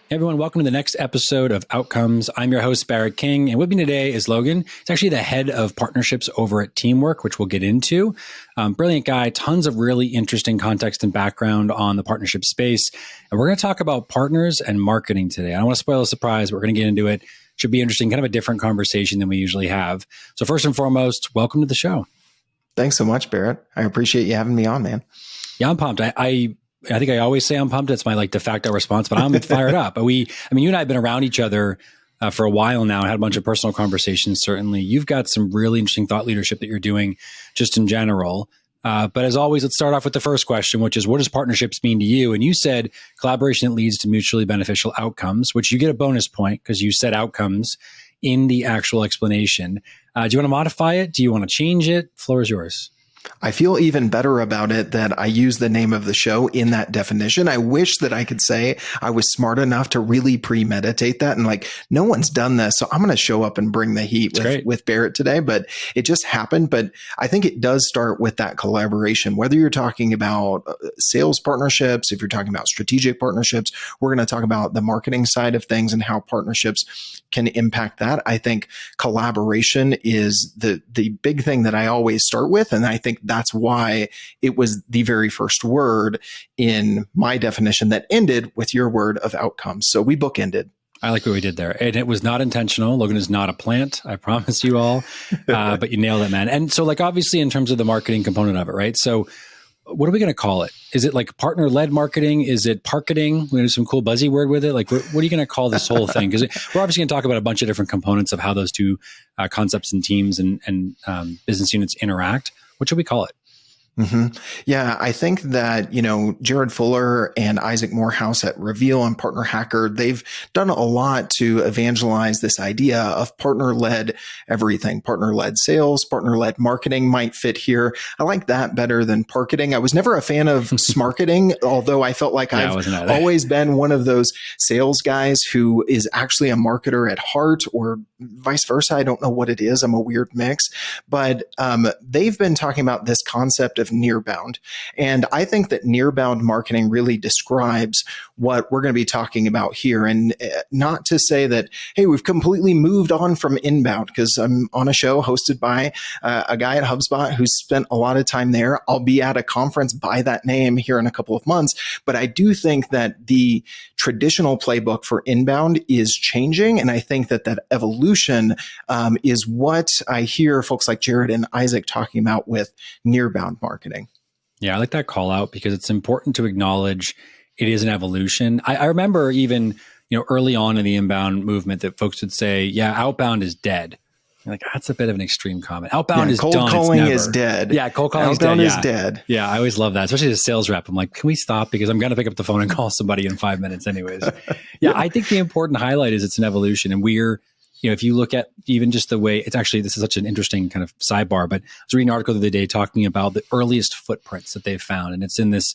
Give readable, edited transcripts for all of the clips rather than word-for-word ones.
Hey everyone, welcome to the next episode of Outcomes. I'm your host, Barrett King, and with me today is Logan. He's actually the head of partnerships over at Teamwork, which we'll get into. Brilliant guy, tons of really interesting context and background on the partnership space. And we're going to talk about partners and marketing today. I don't want to spoil the surprise, but we're going to get into it. Should be interesting, kind of a different conversation than we usually have. So first and foremost, welcome to the show. Thanks so much, Barrett. I appreciate you having me on, man. Yeah, I'm pumped. I think I always say I'm pumped. It's my de facto response, but I'm fired up. You and I have been around each other for a while now and had a bunch of personal conversations. Certainly, you've got some really interesting thought leadership that you're doing just in general. But as always, let's start off with the first question, which is, what does partnerships mean to you? And you said collaboration that leads to mutually beneficial outcomes, which you get a bonus point because you said outcomes in the actual explanation. Do you want to modify it? Do you want to change it? Floor is yours. I feel even better about it that I use the name of the show in that definition. I wish that I could say I was smart enough to really premeditate that. And no one's done this. So I'm going to show up and bring the heat with Barrett today, but it just happened. But I think it does start with that collaboration, whether you're talking about sales partnerships, if you're talking about strategic partnerships, we're going to talk about the marketing side of things and how partnerships can impact that. I think collaboration is the big thing that I always start with. And I think that's why it was the very first word in my definition that ended with your word of outcomes. So we bookended. I like what we did there. And it was not intentional. Logan is not a plant. I promise you all. But you nailed it, man. And so obviously in terms of the marketing component of it, right? So what are we going to call it? Is it partner-led marketing? Is it parketing? We're going to do some cool buzzy word with it. What are you going to call this whole thing? Because we're obviously going to talk about a bunch of different components of how those two concepts and teams and business units interact. What should we call it? Mm-hmm. Yeah, I think that, Jared Fuller and Isaac Morehouse at Reveal and Partner Hacker, they've done a lot to evangelize this idea of partner-led everything. Partner-led sales, partner-led marketing might fit here. I like that better than parketing. I was never a fan of smarketing, although I felt like I've always been one of those sales guys who is actually a marketer at heart, or vice versa. I don't know what it is. I'm a weird mix. But they've been talking about this concept of near-bound. And I think that near-bound marketing really describes what we're going to be talking about here. And not to say that, hey, we've completely moved on from inbound, because I'm on a show hosted by a guy at HubSpot who's spent a lot of time there. I'll be at a conference by that name here in a couple of months. But I do think that the traditional playbook for inbound is changing. And I think that evolution is what I hear folks like Jared and Isaac talking about with near-bound marketing. Yeah, I like that call out because it's important to acknowledge it is an evolution. I remember even, early on in the inbound movement that folks would say, yeah, outbound is dead. You're that's a bit of an extreme comment. Outbound is cold done. Calling is dead. Yeah, cold calling outbound is dead. Yeah, I always love that, especially as a sales rep. I'm like, can we stop? Because I'm going to pick up the phone and call somebody in 5 minutes anyways. Yeah, I think the important highlight is it's an evolution. And we're, if you look at even just the way, this is such an interesting kind of sidebar, but I was reading an article the other day talking about the earliest footprints that they've found. And it's in this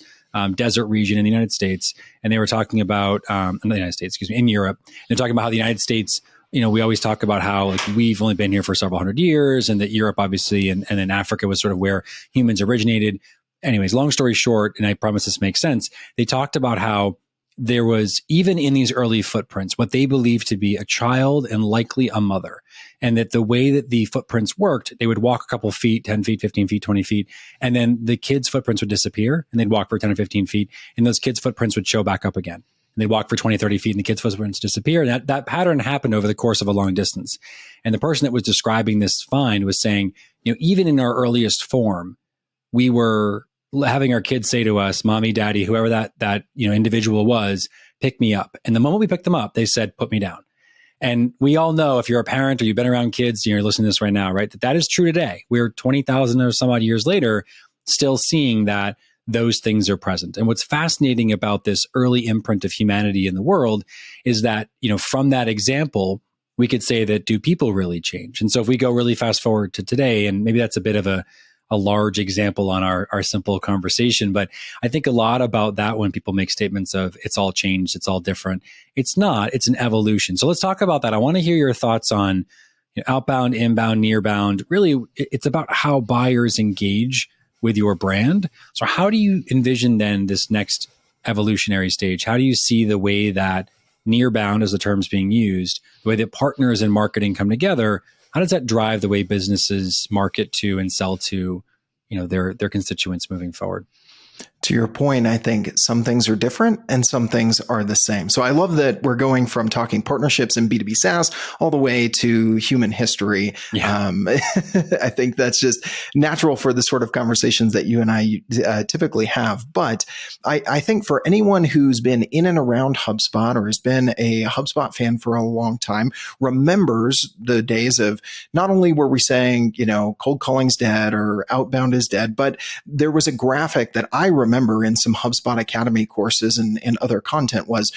desert region in the United States. And they were talking about, in Europe. They're talking about how the United States, we always talk about how we've only been here for several hundred years, and that Europe obviously, and then Africa was sort of where humans originated. Anyways, long story short, and I promise this makes sense, they talked about how there was, even in these early footprints, what they believed to be a child and likely a mother. And that the way that the footprints worked, they would walk a couple feet, 10 feet, 15 feet, 20 feet, and then the kids' footprints would disappear, and they'd walk for 10 or 15 feet, and those kids' footprints would show back up again. And they'd walk for 20, 30 feet, and the kids' footprints disappear. And that pattern happened over the course of a long distance. And the person that was describing this find was saying, even in our earliest form, we were having our kids say to us, mommy, daddy, whoever that individual was, pick me up. And the moment we picked them up, they said, put me down. And we all know, if you're a parent or you've been around kids, you're listening to this right now, right? That is true today. We're 20,000 or some odd years later, still seeing that those things are present. And what's fascinating about this early imprint of humanity in the world is that, from that example, we could say that, do people really change? And so if we go really fast forward to today, and maybe that's a bit of a large example on our simple conversation. But I think a lot about that when people make statements of it's all changed, it's all different. It's not, it's an evolution. So let's talk about that. I want to hear your thoughts on outbound, inbound, nearbound. Really, it's about how buyers engage with your brand. So how do you envision then this next evolutionary stage? How do you see the way that near bound as the term's being used, the way that partners and marketing come together, how does that drive the way businesses market to and sell to, their constituents moving forward? To your point, I think some things are different and some things are the same. So I love that we're going from talking partnerships and B2B SaaS all the way to human history. Yeah. I think that's just natural for the sort of conversations that you and I typically have. But I think for anyone who's been in and around HubSpot or has been a HubSpot fan for a long time, remembers the days of not only were we saying, cold calling's dead or outbound is dead, but there was a graphic that I remember in some HubSpot Academy courses and other content was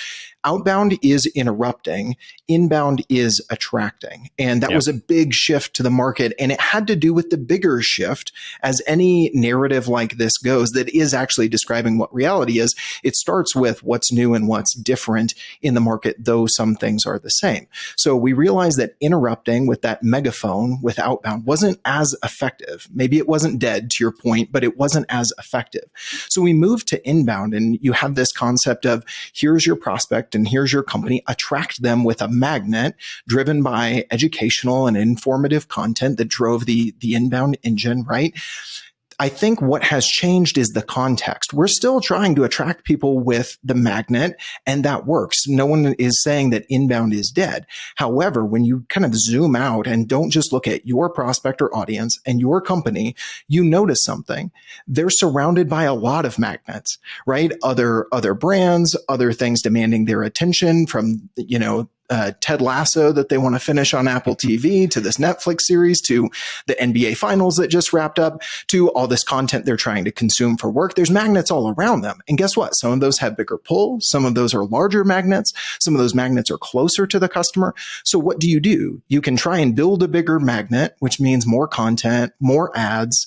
outbound is interrupting, inbound is attracting. And that was a big shift to the market. And it had to do with the bigger shift, as any narrative like this goes, that is actually describing what reality is. It starts with what's new and what's different in the market, though some things are the same. So we realized that interrupting with that megaphone with outbound wasn't as effective. Maybe it wasn't dead, to your point, but it wasn't as effective. So we moved to inbound, and you have this concept of here's your prospect and here's your company, attract them with a magnet driven by educational and informative content that drove the inbound engine, right? I think what has changed is the context. We're still trying to attract people with the magnet, and that works. No one is saying that inbound is dead. However, when you kind of zoom out and don't just look at your prospect or audience and your company, you notice something. They're surrounded by a lot of magnets, right? Other brands, other things demanding their attention, from, Ted Lasso that they want to finish on Apple TV, to this Netflix series, to the NBA finals that just wrapped up, to all this content they're trying to consume for work. There's magnets all around them. And guess what? Some of those have bigger pull. Some of those are larger magnets. Some of those magnets are closer to the customer. So what do? You can try and build a bigger magnet, which means more content, more ads,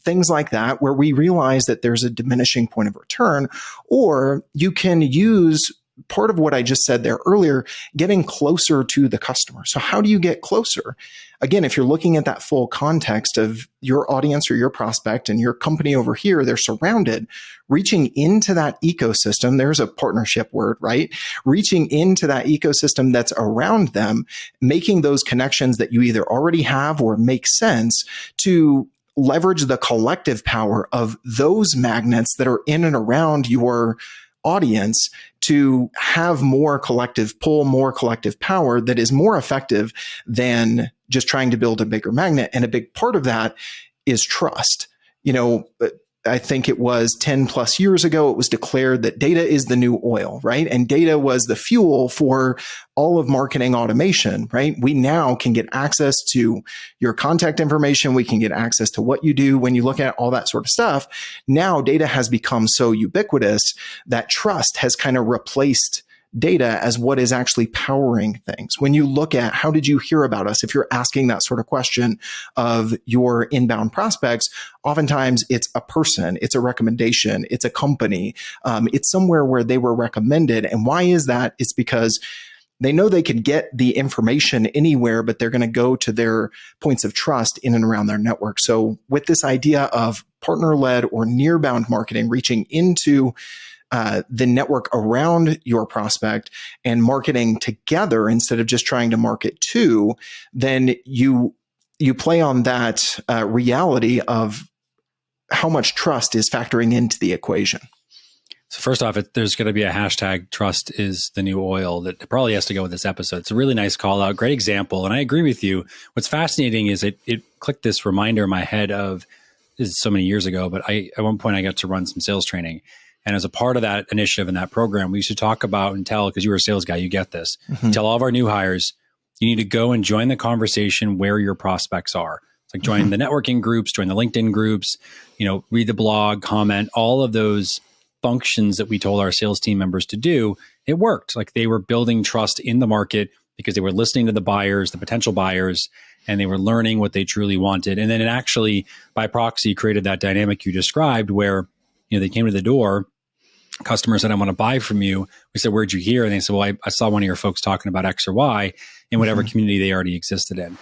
things like that, where we realize that there's a diminishing point of return. Or you can use part of what I just said there earlier, getting closer to the customer. So how do you get closer? Again, if you're looking at that full context of your audience or your prospect and your company over here, they're surrounded, reaching into that ecosystem. There's a partnership word, right? Reaching into that ecosystem that's around them, making those connections that you either already have or make sense to leverage the collective power of those magnets that are in and around your audience to have more collective pull, more collective power that is more effective than just trying to build a bigger magnet. And a big part of that is trust. I think it was 10 plus years ago, it was declared that data is the new oil, right? And data was the fuel for all of marketing automation, right? We now can get access to your contact information. We can get access to what you do when you look at all that sort of stuff. Now data has become so ubiquitous that trust has kind of replaced data as what is actually powering things. When you look at how did you hear about us, if you're asking that sort of question of your inbound prospects, oftentimes it's a person, it's a recommendation, it's a company, it's somewhere where they were recommended. And why is that? It's because they know they could get the information anywhere, but they're going to go to their points of trust in and around their network. So with this idea of partner-led or near-bound marketing, reaching into the network around your prospect and marketing together instead of just trying to market to, then you play on that reality of how much trust is factoring into the equation. So first off, there's going to be a hashtag trust is the new oil that probably has to go with this episode. It's a really nice call out, great example. And I agree with you. What's fascinating is it clicked this reminder in my head of, this is so many years ago, but at one point I got to run some sales training. And as a part of that initiative and that program, we used to talk about and tell, because you were a sales guy, you get this, tell all of our new hires, you need to go and join the conversation where your prospects are. It's like join the networking groups, join the LinkedIn groups, read the blog, comment, all of those functions that we told our sales team members to do. It worked. Like they were building trust in the market because they were listening to the buyers, the potential buyers, and they were learning what they truly wanted. And then it actually, by proxy, created that dynamic you described where they came to the door, customers said, I want to buy from you. We said, where'd you hear? And they said, well, I saw one of your folks talking about X or Y in whatever community they already existed in.